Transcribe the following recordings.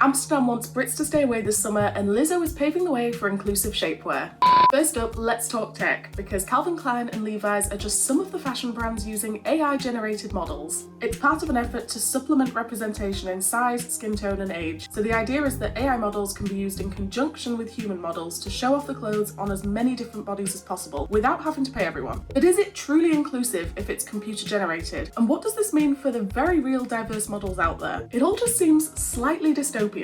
Amsterdam wants Brits to stay away this summer, and Lizzo is paving the way for inclusive shapewear. First up, let's talk tech, because Calvin Klein and Levi's are just some of the fashion brands using AI-generated models. It's part of an effort to supplement representation in size, skin tone, and age. So the idea is that AI models can be used in conjunction with human models to show off the clothes on as many different bodies as possible, without having to pay everyone. But is it truly inclusive if it's computer-generated? And what does this mean for the very real diverse models out there? It all just seems slightly dystopian.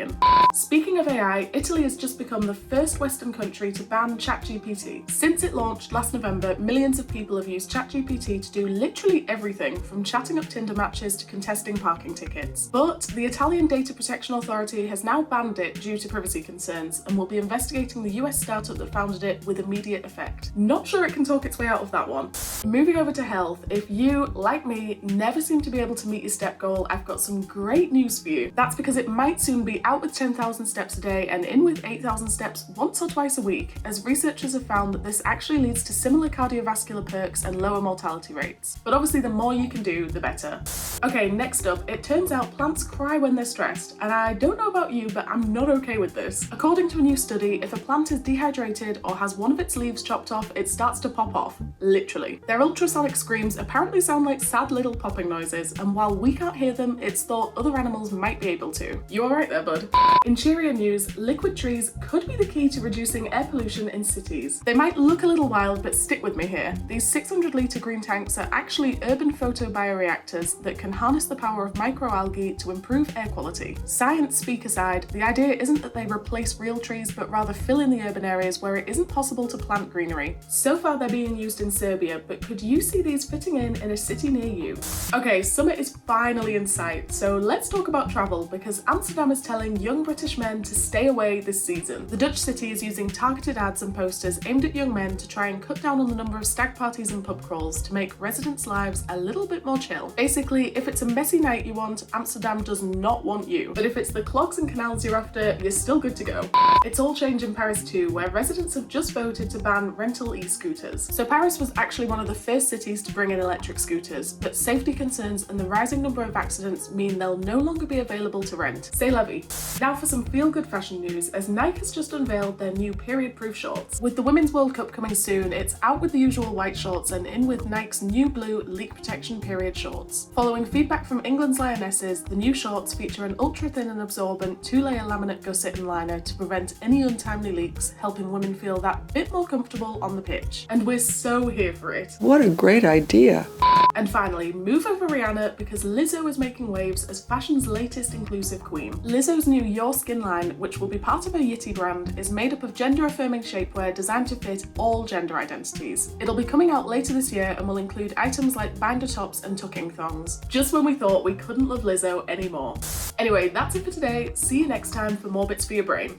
Speaking of AI, Italy has just become the first Western country to ban ChatGPT. Since it launched last November, millions of people have used ChatGPT to do literally everything from chatting up Tinder matches to contesting parking tickets. But the Italian Data Protection Authority has now banned it due to privacy concerns and will be investigating the US startup that founded it with immediate effect. Not sure it can talk its way out of that one. Moving over to health, if you, like me, never seem to be able to meet your step goal, I've got some great news for you. That's because it might soon be out with 10,000 steps a day and in with 8,000 steps once or twice a week, as researchers have found that this actually leads to similar cardiovascular perks and lower mortality rates. But obviously the more you can do, the better. Okay, next up, it turns out plants cry when they're stressed, and I don't know about you, but I'm not okay with this. According to a new study, if a plant is dehydrated or has one of its leaves chopped off, it starts to pop off, literally. Their ultrasonic screams apparently sound like sad little popping noises, and while we can't hear them, it's thought other animals might be able to. You alright there, bud? In cheerier news, liquid trees could be the key to reducing air pollution in cities. They might look a little wild, but stick with me here. These 600-litre green tanks are actually urban photobioreactors that can harness the power of microalgae to improve air quality. Science speak aside, the idea isn't that they replace real trees, but rather fill in the urban areas where it isn't possible to plant greenery. So far they're being used in Serbia, but could you see these fitting in a city near you? Okay, summer is finally in sight, so let's talk about travel, because Amsterdam is telling young British men to stay away this season. The Dutch city is using targeted ads and posters aimed at young men to try and cut down on the number of stag parties and pub crawls to make residents' lives a little bit more chill. Basically, if it's a messy night you want, Amsterdam does not want you. But if it's the clogs and canals you're after, you're still good to go. It's all changed in Paris too, where residents have just voted to ban rental e-scooters. So Paris was actually one of the first cities to bring in electric scooters, but safety concerns and the rising number of accidents mean they'll no longer be available to rent. C'est la vie. Now for some feel-good fashion news, as Nike has just unveiled their new period-proof shorts. With the Women's World Cup coming soon, it's out with the usual white shorts and in with Nike's new blue leak protection period shorts. Following feedback from England's Lionesses, the new shorts feature an ultra-thin and absorbent 2-layer laminate gusset and liner to prevent any untimely leaks, helping women feel that bit more comfortable on the pitch. And we're so here for it. What a great idea! And finally, move over Rihanna, because Lizzo is making waves as fashion's latest inclusive queen. Lizzo's new Your Skin line, which will be part of her Yitty brand, is made up of gender-affirming shapewear designed to fit all gender identities. It'll be coming out later this year and will include items like binder tops and tucking thongs. Just when we thought we couldn't love Lizzo anymore. Anyway, that's it for today. See you next time for more bits for your brain.